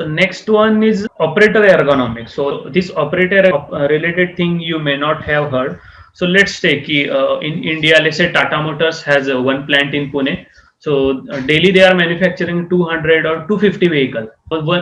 So next one is operator ergonomics. So this operator related thing you may not have heard. So let's take in India, let's say Tata Motors has one plant in Pune. So daily they are manufacturing 200 or 250 vehicle.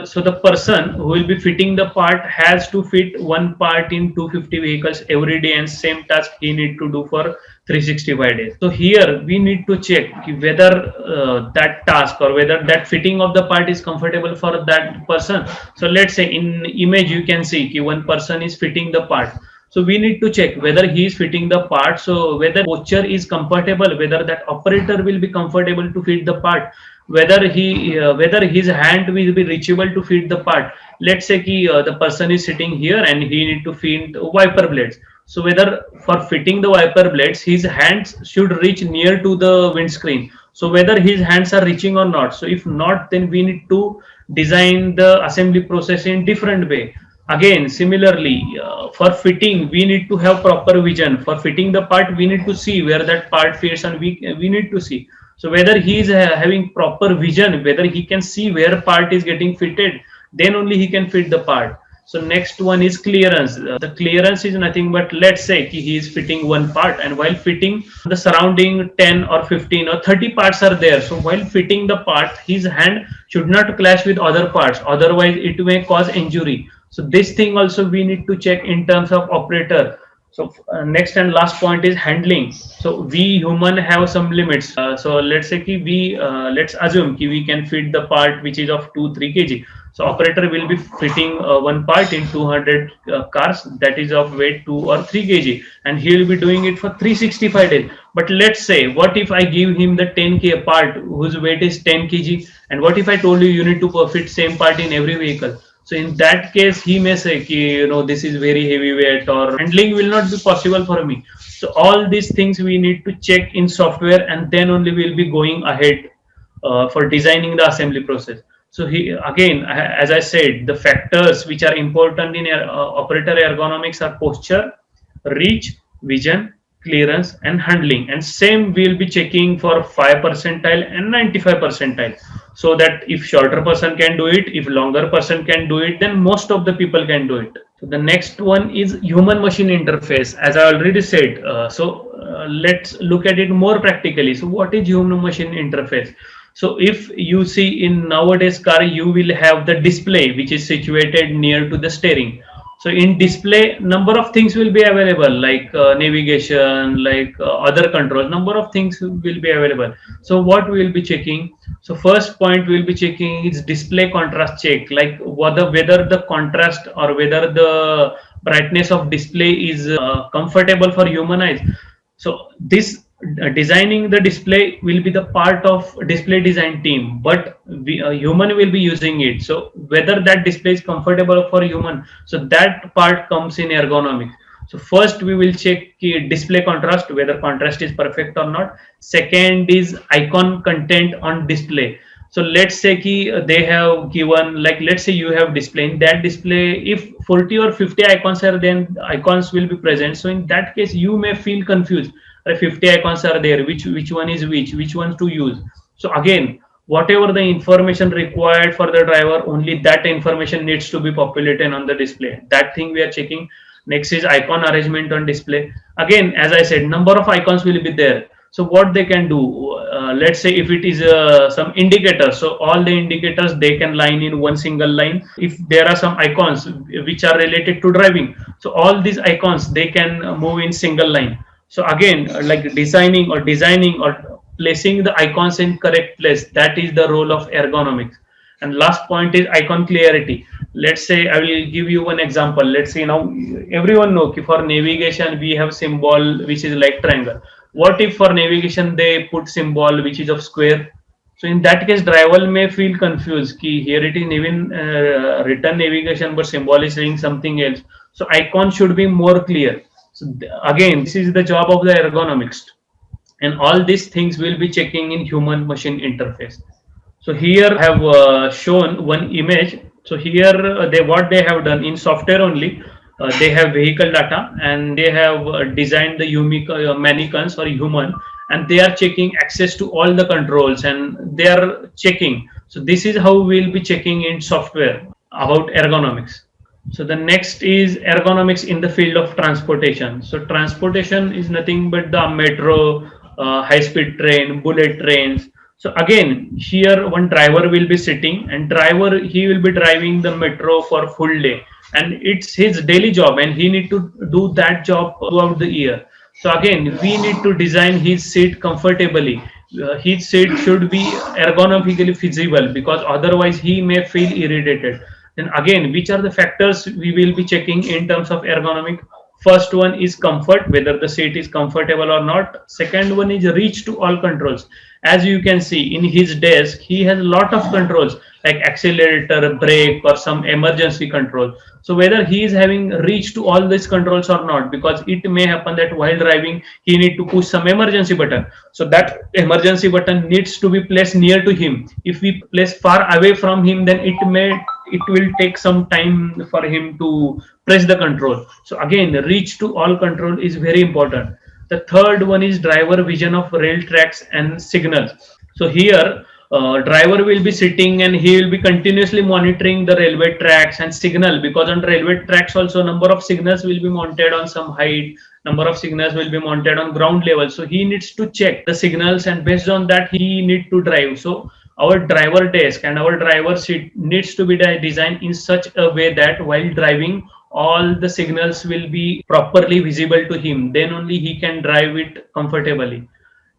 So the person who will be fitting the part has to fit one part in 250 vehicles every day, and same task he need to do for 365 days. So here we need to check whether that task or whether that fitting of the part is comfortable for that person. So let's say in image you can see one person is fitting the part. So we need to check whether he is fitting the part. So whether posture is comfortable, whether that operator will be comfortable to fit the part, whether his hand will be reachable to fit the part. Let's say the person is sitting here and he need to fit wiper blades. So whether for fitting the wiper blades, his hands should reach near to the windscreen. So whether his hands are reaching or not. So if not, then we need to design the assembly process in different way. Again, similarly, for fitting, we need to have proper vision. For fitting the part, we need to see where that part fits, and we need to see. So whether he is having proper vision, whether he can see where part is getting fitted, then only he can fit the part. So next one is clearance. The clearance is nothing but, let's say he is fitting one part, and while fitting the surrounding 10 or 15 or 30 parts are there. So while fitting the part, his hand should not clash with other parts, otherwise it may cause injury. So this thing also we need to check in terms of operator. So next and last point is handling. So we human have some limits. So let's say let's assume we can fit the part which is of 2-3 kg. So operator will be fitting one part in 200 cars that is of weight 2 or 3 kg, and he will be doing it for 365 days. But let's say, what if I give him the 10k part whose weight is 10 kg, and what if I told you need to fit same part in every vehicle? So in that case, he may say, this is very heavyweight, or handling will not be possible for me. So all these things we need to check in software, and then only we'll be going ahead for designing the assembly process. So again, as I said, the factors which are important in operator ergonomics are posture, reach, vision, clearance, and handling. And same we'll be checking for 5 percentile and 95 percentile. So that if shorter person can do it, if longer person can do it, then most of the people can do it. So the next one is human machine interface. As I already said, let's look at it more practically. So what is human machine interface? So if you see in nowadays car, you will have the display which is situated near to the steering. So in display, number of things will be available, like navigation, like other controls, number of things will be available. So what we will be checking? So first point we will be checking is display contrast check, like whether the contrast or whether the brightness of display is comfortable for human eyes. So this designing the display will be the part of display design team, but human will be using it. So whether that display is comfortable for human, so that part comes in ergonomics. So first we will check display contrast, whether contrast is perfect or not. Second is icon content on display. So let's say they have given, like let's say you have display, in that display if 40 or 50 icons are, then icons will be present. So in that case you may feel confused, 50 icons are there, which one is which ones to use. So again, whatever the information required for the driver, only that information needs to be populated on the display. That thing we are checking. Next is icon arrangement on display. Again, as I said, number of icons will be there. So what they can do, let's say if it is some indicator, so all the indicators they can line in one single line. If there are some icons which are related to driving, so all these icons they can move in single line. So again, like designing or placing the icons in correct place, that is the role of ergonomics. And last point is icon clarity. Let's say I will give you one example. Let's say now everyone know for navigation we have symbol which is like triangle. What if for navigation they put symbol which is of square? So in that case, driver may feel confused. Here it is even written navigation, but symbol is saying something else. So icon should be more clear. So again, this is the job of the ergonomics, and all these things will be checking in human machine interface. So here I have shown one image. So here what they have done in software only, they have vehicle data, and they have designed the unique mannequins or human, and they are checking access to all the controls, and they are checking So this is how we'll be checking in software about ergonomics. So the next is ergonomics in the field of transportation. So transportation is nothing but the metro, high-speed train, bullet trains. So again, here one driver will be sitting, and driver he will be driving the metro for full day, and it's his daily job, and he need to do that job throughout the year. So again, we need to design his seat comfortably. His seat should be ergonomically feasible, because otherwise he may feel irritated. Then again, which are the factors we will be checking in terms of ergonomic? First one is comfort, whether the seat is comfortable or not. Second one is reach to all controls. As you can see in his desk, he has a lot of controls like accelerator, brake, or some emergency control. So whether he is having reach to all these controls or not, because it may happen that while driving he need to push some emergency button. So that emergency button needs to be placed near to him. If we place far away from him, then it will take some time for him to press the control. So again, reach to all control is very important. The third one is driver vision of rail tracks and signals. So here, driver will be sitting and he will be continuously monitoring the railway tracks and signal, because on railway tracks also number of signals will be mounted on some height, number of signals will be mounted on ground level. So he needs to check the signals, and based on that he need to drive. So our driver desk and our driver seat needs to be designed in such a way that while driving, all the signals will be properly visible to him, then only he can drive it comfortably.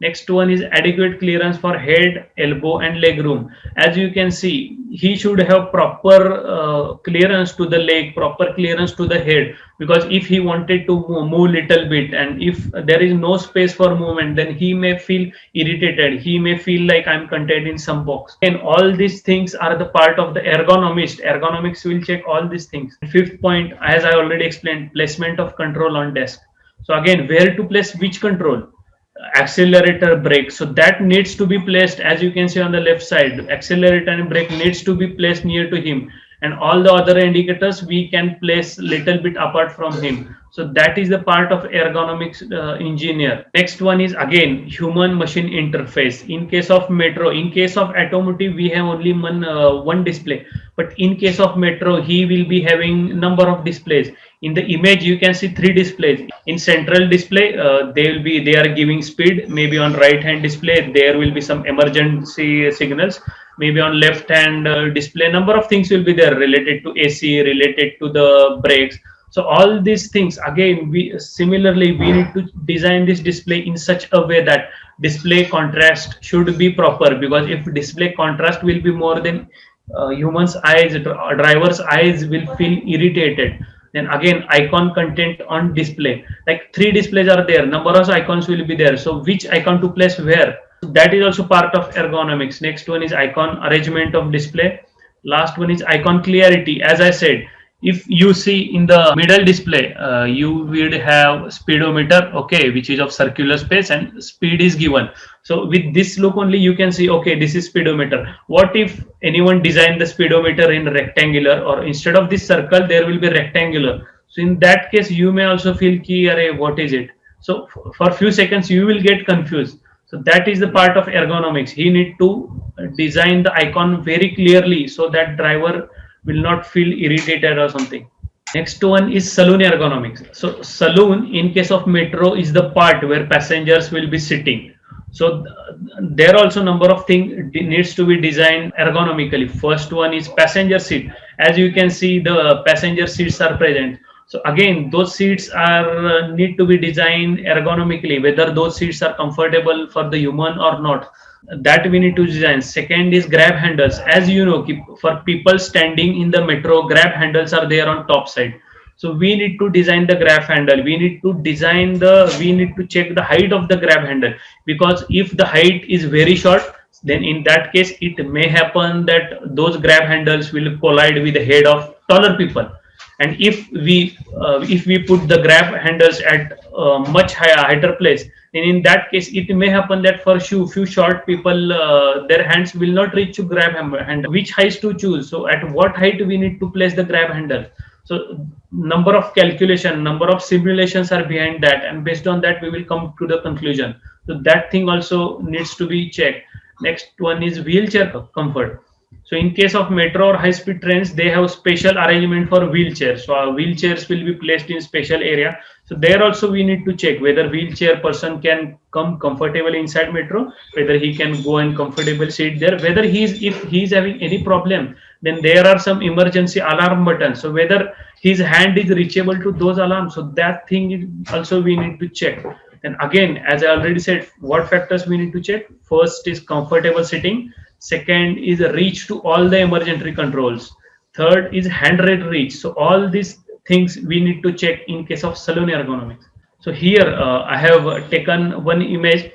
Next one is adequate clearance for head, elbow, and leg room. As you can see, he should have proper clearance to the leg, proper clearance to the head. Because if he wanted to move little bit, and if there is no space for movement, then he may feel irritated. He may feel like I'm contained in some box. And all these things are the part of the ergonomist. Ergonomics will check all these things. Fifth point, as I already explained, placement of control on desk. So again, where to place which control? Accelerator, brake, so that needs to be placed, as you can see on the left side, accelerator and brake needs to be placed near to him, and all the other indicators we can place little bit apart from him. So that is the part of ergonomics engineer. Next one is again human machine interface. In case of metro, in case of automotive, we have only one display, but in case of metro he will be having number of displays. In the image you can see three displays. In central display, they are giving speed. Maybe on right hand display there will be some emergency signals. Maybe on left hand display number of things will be there related to AC, related to the brakes. So all these things again, we need to design this display in such a way that display contrast should be proper, because if display contrast will be more than humans eyes, driver's eyes will feel irritated. Then again, icon content on display, like three displays are there, number of icons will be there, so which icon to place where? That is also part of ergonomics. Next one is icon arrangement of display. Last one is icon clarity. As I said, if you see in the middle display, you will have speedometer, okay, which is of circular space and speed is given. So with this look only you can see, okay, this is speedometer. What if anyone designed the speedometer in rectangular, or instead of this circle there will be rectangular? So in that case you may also feel ki, array, what is it? So for few seconds you will get confused. So that is the part of ergonomics. He need to design the icon very clearly so that driver will not feel irritated or something. Next one is saloon ergonomics. So saloon in case of metro is the part where passengers will be sitting. So there also number of things needs to be designed ergonomically. First one is passenger seat. As you can see, the passenger seats are present. So again, those seats are need to be designed ergonomically, whether those seats are comfortable for the human or not. That we need to design. Second is grab handles. As you know, for people standing in the metro, grab handles are there on top side. So we need to design the grab handle. We need to check the height of the grab handle, because if the height is very short, then in that case it may happen that those grab handles will collide with the head of taller people. And if we put the grab handles at much higher place, then in that case it may happen that for few short people, their hands will not reach to grab handle. Which height to choose? So at what height we need to place the grab handle? So number of calculation, number of simulations are behind that, and based on that we will come to the conclusion. So that thing also needs to be checked. Next one is wheelchair comfort. So in case of metro or high speed trains, they have special arrangement for wheelchairs. So wheelchairs will be placed in special area. So there also we need to check whether wheelchair person can come comfortably inside metro, whether he can go and comfortable sit there, whether he's if he's having any problem, then there are some emergency alarm buttons. So whether his hand is reachable to those alarms, so that thing is also we need to check. And again, as I already said, what factors we need to check? First is comfortable sitting. Second is reach to all the emergency controls. Third is hand rate reach. So all these things we need to check in case of saloon ergonomics. So here I have taken one image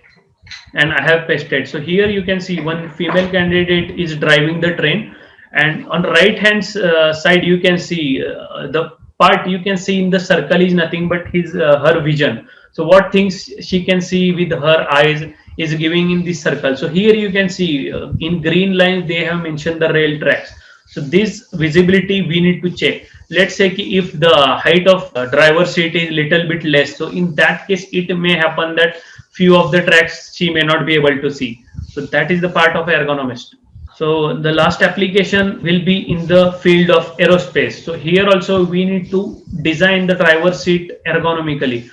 and I have pasted. So here you can see one female candidate is driving the train, and on right hand side you can see the part you can see in the circle is nothing but his her vision. So what things she can see with her eyes is giving in this circle. So here you can see in green lines they have mentioned the rail tracks. So this visibility we need to check. Let's say if the height of driver seat is little bit less, so in that case it may happen that few of the tracks she may not be able to see. So that is the part of ergonomist. So the last application will be in the field of aerospace. So here also we need to design the driver seat ergonomically.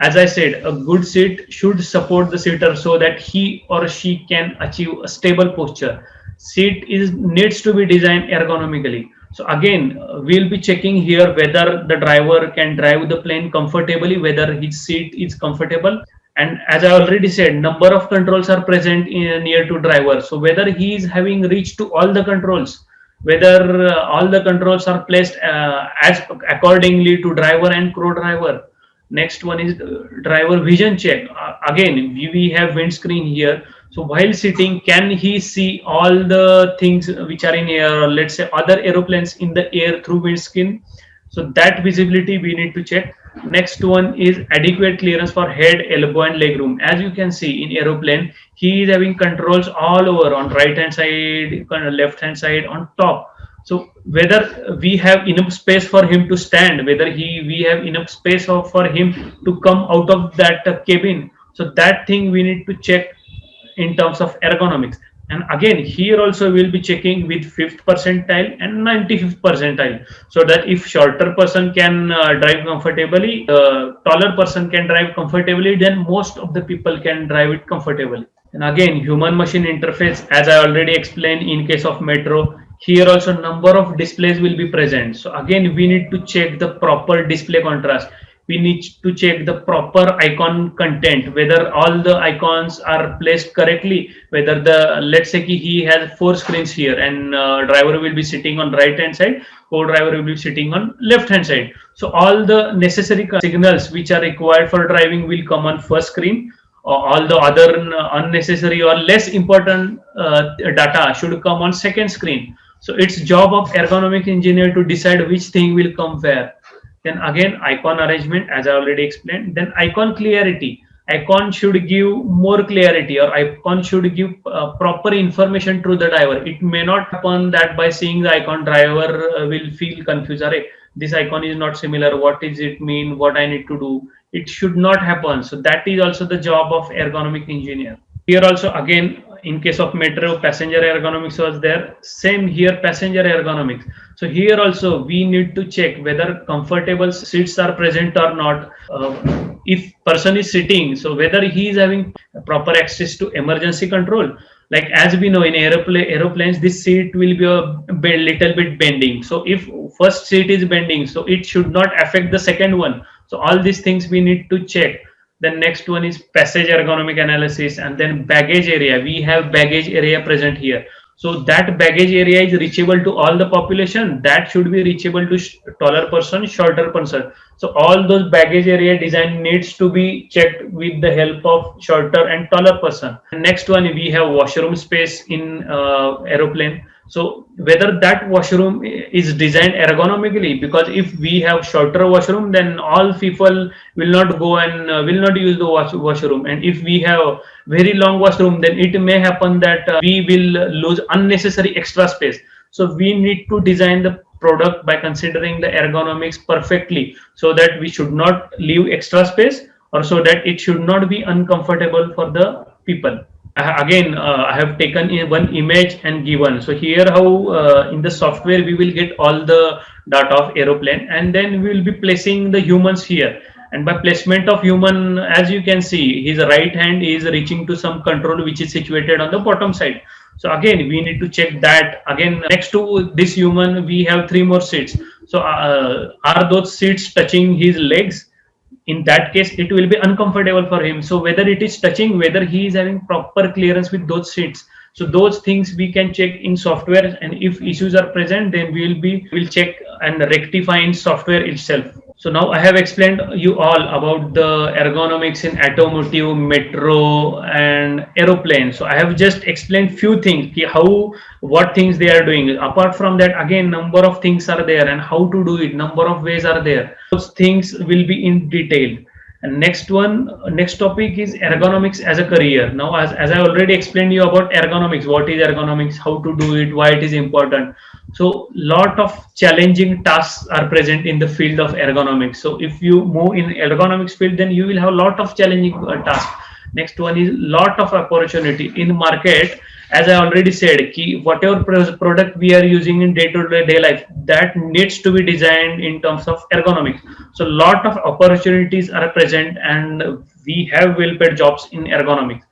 As I said, a good seat should support the seater so that he or she can achieve a stable posture. Seat is needs to be designed ergonomically. So again, we'll be checking here whether the driver can drive the plane comfortably, whether his seat is comfortable. And as I already said, number of controls are present near to driver. So whether he is having reached to all the controls, whether all the controls are placed as accordingly to driver and co-driver. Next one is driver vision check. Again, we have windscreen here. So while sitting, can he see all the things which are in air, or let's say other aeroplanes in the air through windscreen? So that visibility we need to check. Next one is adequate clearance for head, elbow, and leg room. As you can see in aeroplane, he is having controls all over on right hand side, left hand side, on top. So whether we have enough space for him to stand, whether we have enough space for him to come out of that cabin. So that thing we need to check in terms of ergonomics. And again, here also we'll be checking with 5th percentile and 95th percentile, so that if shorter person can drive comfortably, taller person can drive comfortably, then most of the people can drive it comfortably. And again, human machine interface, as I already explained in case of metro, here also number of displays will be present. So again, we need to check the proper display contrast. We need to check the proper icon content, whether all the icons are placed correctly, whether the, let's say he has 4 screens here, and driver will be sitting on right hand side, co-driver will be sitting on left hand side. So all the necessary signals which are required for driving will come on first screen. All the other unnecessary or less important data should come on second screen. So it's job of ergonomic engineer to decide which thing will come where. Then again, icon arrangement, as I already explained. Then icon clarity. Icon should give more clarity, or icon should give proper information to the driver. It may not happen that by seeing the icon, driver will feel confused. This icon is not similar. What does it mean? What I need to do? It should not happen. So that is also the job of ergonomic engineer. Here also again, in case of metro, passenger ergonomics was there. Same here, passenger ergonomics. So here also we need to check whether comfortable seats are present or not. If person is sitting, so whether he is having proper access to emergency control. Like as we know in aeroplanes, this seat will be a little bit bending. So if first seat is bending, so it should not affect the second one. So all these things we need to check. Then next one is passage ergonomic analysis, and then baggage area. We have baggage area present here. So that baggage area is reachable to all the population. That should be reachable to taller person, shorter person. So all those baggage area design needs to be checked with the help of shorter and taller person. And next one, we have washroom space in aeroplane. So whether that washroom is designed ergonomically, because if we have shorter washroom, then all people will not go and will not use the washroom. And if we have very long washroom, then it may happen that we will lose unnecessary extra space. So we need to design the product by considering the ergonomics perfectly, so that we should not leave extra space, or so that it should not be uncomfortable for the people. Again, I have taken one image and given. So here how in the software we will get all the data of aeroplane, and then we will be placing the humans here. And by placement of human, as you can see, his right hand is reaching to some control which is situated on the bottom side. So again, we need to check that. Again, next to this human, we have three more seats. So are those seats touching his legs? In that case it will be uncomfortable for him. So whether it is touching, whether he is having proper clearance with those seats, so those things we can check in software, and if issues are present, then will check and rectify in software itself. So now I have explained you all about the ergonomics in automotive, metro, and aeroplane. So I have just explained few things, how what things they are doing. Apart from that, again, number of things are there, and how to do it. Number of ways are there. Those things will be in detail. And next topic is ergonomics as a career. Now, as I already explained you about ergonomics, what is ergonomics, how to do it, why it is important. So, lot of challenging tasks are present in the field of ergonomics. So, if you move in ergonomics field, then you will have a lot of challenging tasks. Next one is lot of opportunity in market. As I already said, whatever product we are using in day-to-day life, that needs to be designed in terms of ergonomics. So lot of opportunities are present, and we have well-paid jobs in ergonomics.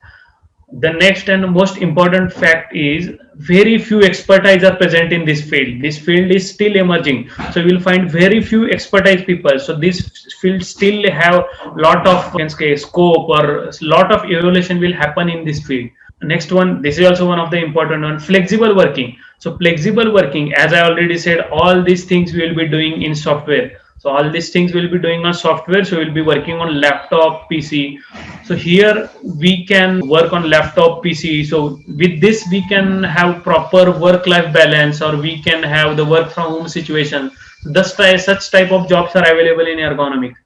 The next and most important fact is very few expertise are present in this field. This field is still emerging, so you will find very few expertise people. So this field still have lot of, you can say, scope, or lot of evolution will happen in this field. Next one, this is also one of the important one, flexible working. So flexible working, as I already said, all these things we will be doing in software. So all these things will be doing on software. So we'll be working on laptop, PC. So here we can work on laptop, PC. So with this we can have proper work-life balance, or we can have the work from home situation. Such type of jobs are available in ergonomics.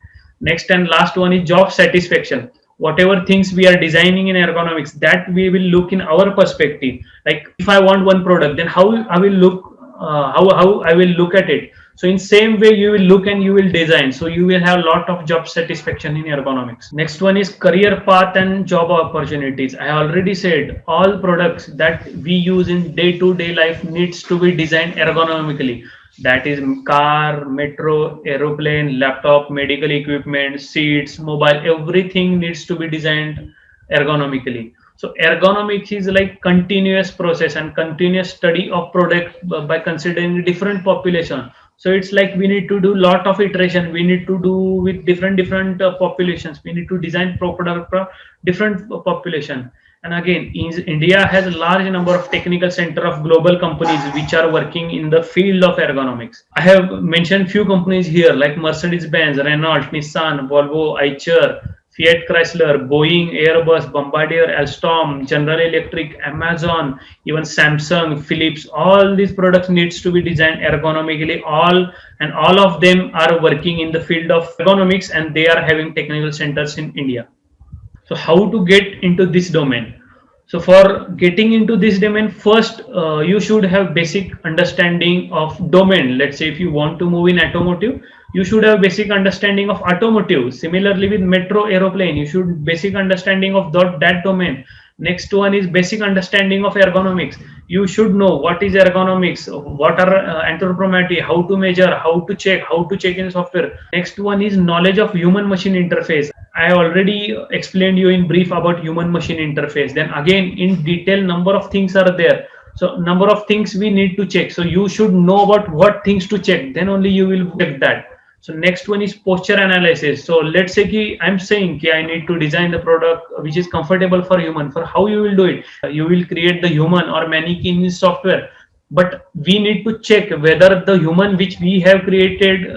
Next and last one is job satisfaction. Whatever things we are designing in ergonomics, that we will look in our perspective. Like if I want one product, then how I will look, how I will look at it. So in same way you will look and you will design. So you will have a lot of job satisfaction in ergonomics. Next one is career path and job opportunities. I already said all products that we use in day-to-day life needs to be designed ergonomically. That is car, metro, aeroplane, laptop, medical equipment, seats, mobile, everything needs to be designed ergonomically. So ergonomics is like continuous process and continuous study of product by considering different population. So it's like we need to do lot of iteration. We need to do with different populations. We need to design product for different population. And again, India has a large number of technical center of global companies which are working in the field of ergonomics. I have mentioned few companies here like Mercedes-Benz, Renault, Nissan, Volvo, Eicher, Fiat Chrysler, Boeing, Airbus, Bombardier, Alstom, General Electric, Amazon, even Samsung, Philips. All these products needs to be designed ergonomically. All of them are working in the field of ergonomics, and they are having technical centers in India. So how to get into this domain? So for getting into this domain, first you should have basic understanding of domain. Let's say if you want to move in automotive, you should have basic understanding of automotive. Similarly with metro, aeroplane, you should basic understanding of that domain. Next one is basic understanding of ergonomics. You should know what is ergonomics, what are anthropometry, how to measure, how to check in software. Next one is knowledge of human machine interface. I already explained you in brief about human machine interface. Then again in detail number of things are there. So number of things we need to check. So you should know about what things to check. Then only you will check that. So next one is posture analysis. So let's say I'm saying I need to design the product which is comfortable for human. For how you will do it? You will create the human or mannequin in software. But we need to check whether the human which we have created,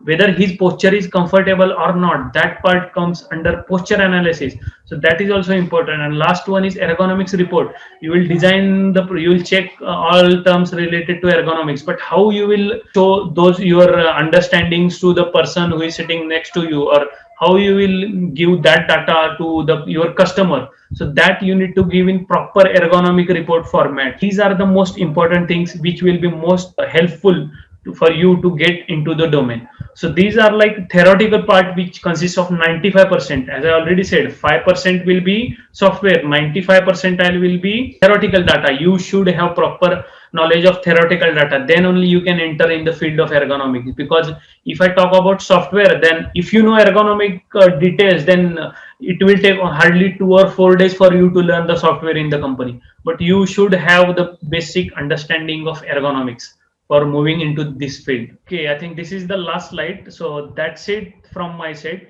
whether his posture is comfortable or not. That part comes under posture analysis. So that is also important. And last one is ergonomics report. You will you will check all terms related to ergonomics, but how you will show those your understandings to the person who is sitting next to you, or how you will give that data to your customer. So that you need to give in proper ergonomic report format. These are the most important things which will be most helpful for you to get into the domain. So these are like theoretical part which consists of 95%. As I already said, 5% will be software, 95% will be theoretical data. You should have proper knowledge of theoretical data, then only you can enter in the field of ergonomics. Because if I talk about software, then if you know ergonomic details, then it will take hardly 2 or 4 days for you to learn the software in the company. But you should have the basic understanding of ergonomics for moving into this field. Okay, I think this is the last slide. So that's it from my side.